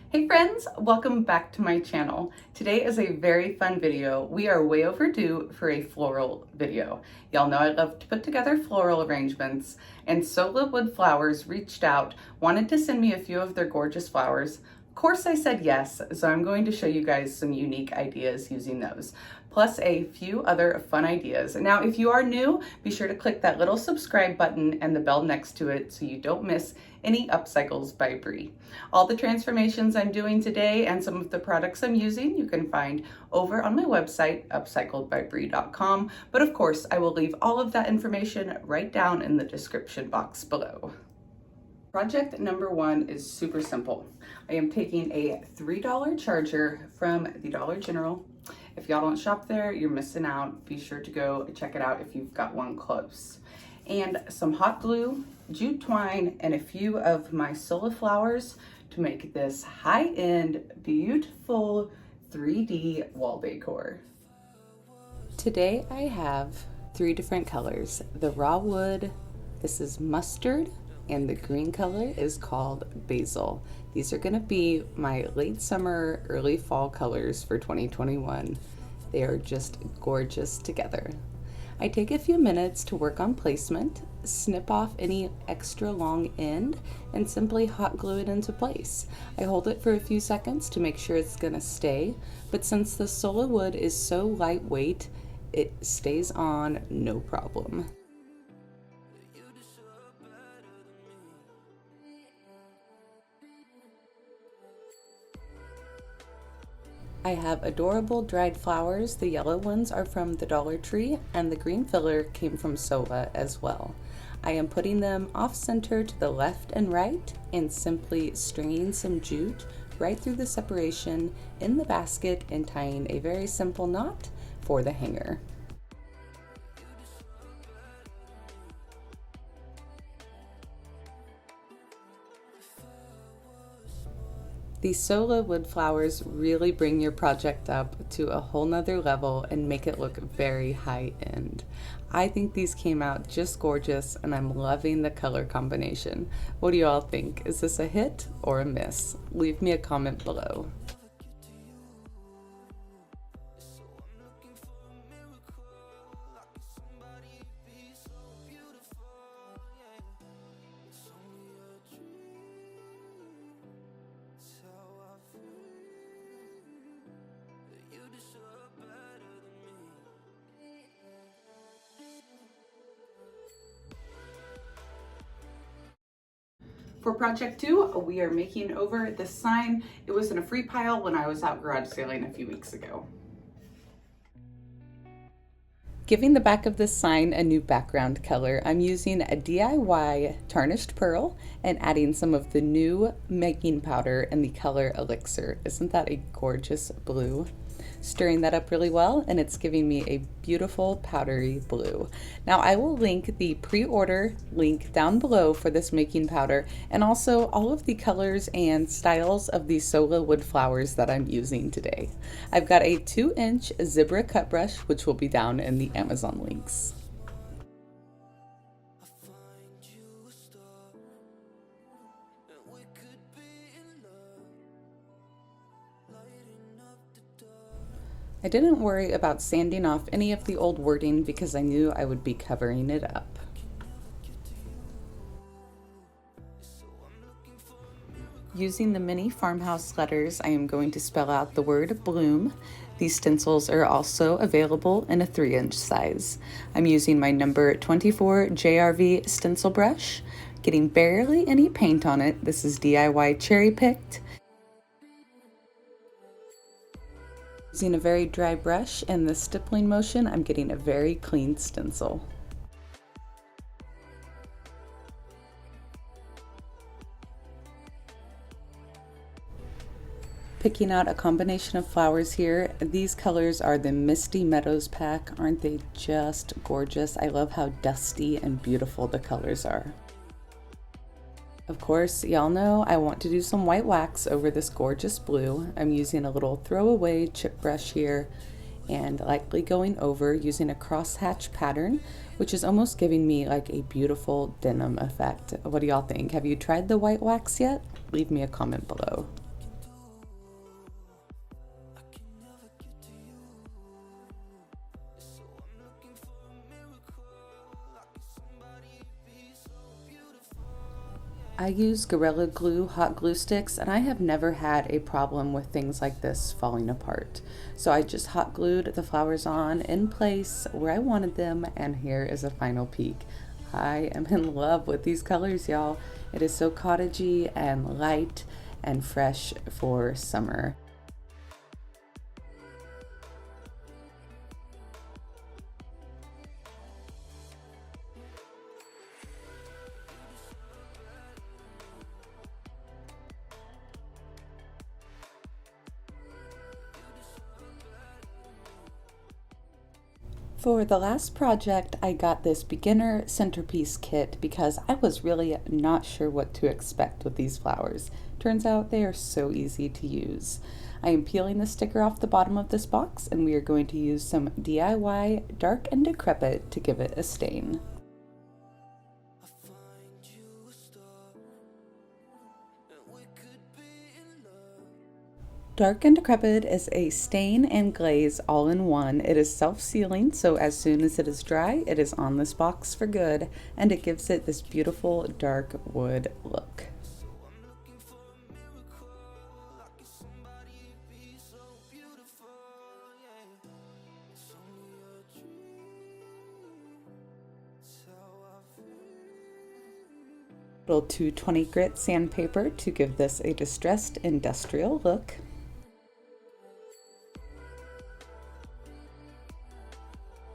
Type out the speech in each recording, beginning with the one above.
Hey friends, welcome back to my channel. Today is a very fun video. We are way overdue for a floral video. Y'all know I love to put together floral arrangements, and Sola Wood Flowers reached out, wanted to send me a few of their gorgeous flowers. Of course I said yes, so I'm going to show you guys some unique ideas using those, plus a few other fun ideas. Now, if you are new, be sure to click that little subscribe button and the bell next to it so you don't miss any upcycles by Bree. All the transformations I'm doing today and some of the products I'm using you can find over on my website, upcycledbybree.com. But of course, I will leave all of that information right down in the description box below. Project number one is super simple. I am taking a $3 charger from the Dollar General. If y'all don't shop there, you're missing out. Be sure to go check it out if you've got one close. And some hot glue, jute twine, and a few of my Sola flowers to make this high-end, beautiful 3D wall decor. Today I have three different colors. The raw wood, this is mustard, and the green color is called Basil. These are gonna be my late summer, early fall colors for 2021. They are just gorgeous together. I take a few minutes to work on placement, snip off any extra long end, and simply hot glue it into place. I hold it for a few seconds to make sure it's gonna stay, but since the Sola wood is so lightweight, it stays on no problem. I have adorable dried flowers. The yellow ones are from the Dollar Tree, and the green filler came from Sola as well. I am putting them off center to the left and right and simply stringing some jute right through the separation in the basket and tying a very simple knot for the hanger. These Sola wood flowers really bring your project up to a whole nother level and make it look very high end. I think these came out just gorgeous and I'm loving the color combination. What do you all think? Is this a hit or a miss? Leave me a comment below. For project two, we are making over this sign. It was in a free pile when I was out garage sailing a few weeks ago. Giving the back of this sign a new background color, I'm using a DIY Tarnished Pearl and adding some of the new making powder in the color Elixer. Isn't that a gorgeous blue? Stirring that up really well, and it's giving me a beautiful powdery blue. Now I will link the pre-order link down below for this making powder, and also all of the colors and styles of the Sola wood flowers that I'm using today. I've got a 2-inch zebra cut brush, which will be down in the Amazon links. I didn't worry about sanding off any of the old wording because I knew I would be covering it up. Using the mini farmhouse letters, I am going to spell out the word bloom. These stencils are also available in a 3-inch size. I'm using my number 24 JRV stencil brush, getting barely any paint on it. This is DIY cherry picked. Using a very dry brush and the stippling motion, I'm getting a very clean stencil. Picking out a combination of flowers here. These colors are the Misty Meadows pack. Aren't they just gorgeous? I love how dusty and beautiful the colors are. Of course, y'all know I want to do some white wax over this gorgeous blue. I'm using a little throwaway chip brush here and lightly going over using a crosshatch pattern, which is almost giving me like a beautiful denim effect. What do y'all think? Have you tried the white wax yet? Leave me a comment below. I use Gorilla Glue hot glue sticks, and I have never had a problem with things like this falling apart. So I just hot glued the flowers on in place where I wanted them, and here is a final peek. I am in love with these colors, y'all. It is so cottagey and light and fresh for summer. For the last project, I got this beginner centerpiece kit because I was really not sure what to expect with these flowers. Turns out they are so easy to use. I am peeling the sticker off the bottom of this box, and we are going to use some DIY Dark and Decrepit to give it a stain. Dark and Decrepit is a stain and glaze all in one. It is self-sealing, so as soon as it is dry, it is on this box for good, and it gives it this beautiful dark wood look. Little 220 grit sandpaper to give this a distressed industrial look.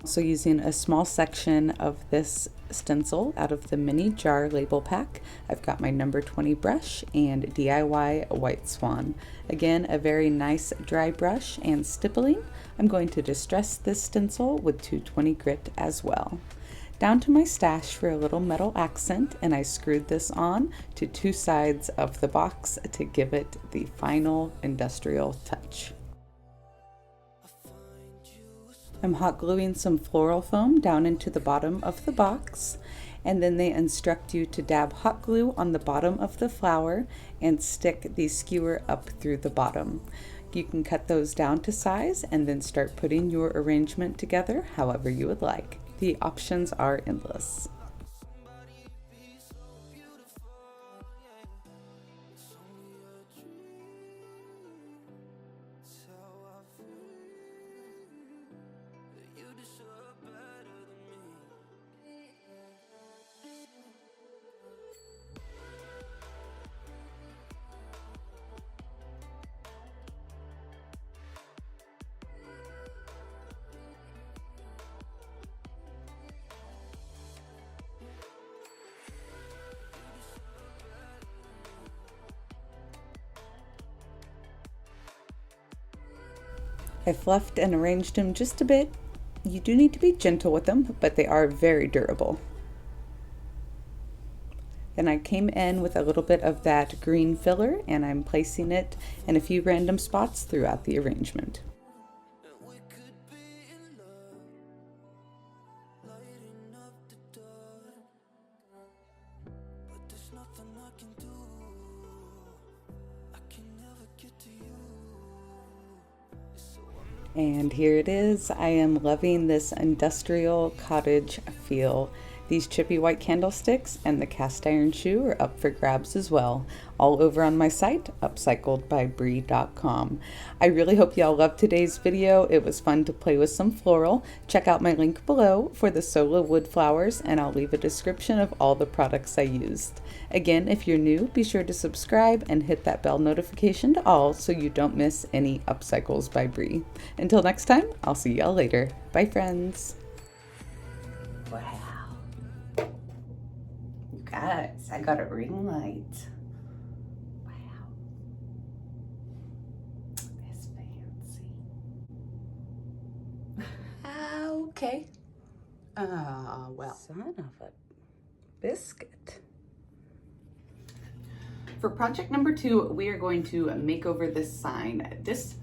Also using a small section of this stencil out of the mini jar label pack. I've got my number 20 brush and DIY White Swan. Again, a very nice dry brush and stippling. I'm going to distress this stencil with 220 grit as well. Down to my stash for a little metal accent, and I screwed this on to two sides of the box to give it the final industrial touch. I'm hot gluing some floral foam down into the bottom of the box, and then they instruct you to dab hot glue on the bottom of the flower and stick the skewer up through the bottom. You can cut those down to size and then start putting your arrangement together however you would like. The options are endless. I fluffed and arranged them just a bit. You do need to be gentle with them, but they are very durable. Then I came in with a little bit of that green filler, and I'm placing it in a few random spots throughout the arrangement. And here it is. I am loving this industrial cottage feel. These chippy white candlesticks and the cast iron shoe are up for grabs as well. All over on my site, upcycledbybrie.com. I really hope y'all loved today's video. It was fun to play with some floral. Check out my link below for the Sola wood flowers, and I'll leave a description of all the products I used. Again, if you're new, be sure to subscribe and hit that bell notification to all so you don't miss any Upcycles by Brie. Until next time, I'll see y'all later. Bye, friends. Wow. You guys, I got a ring light. Wow. That's fancy. Okay. Well, son of a biscuit. For project number 2, we are going to make over this sign. This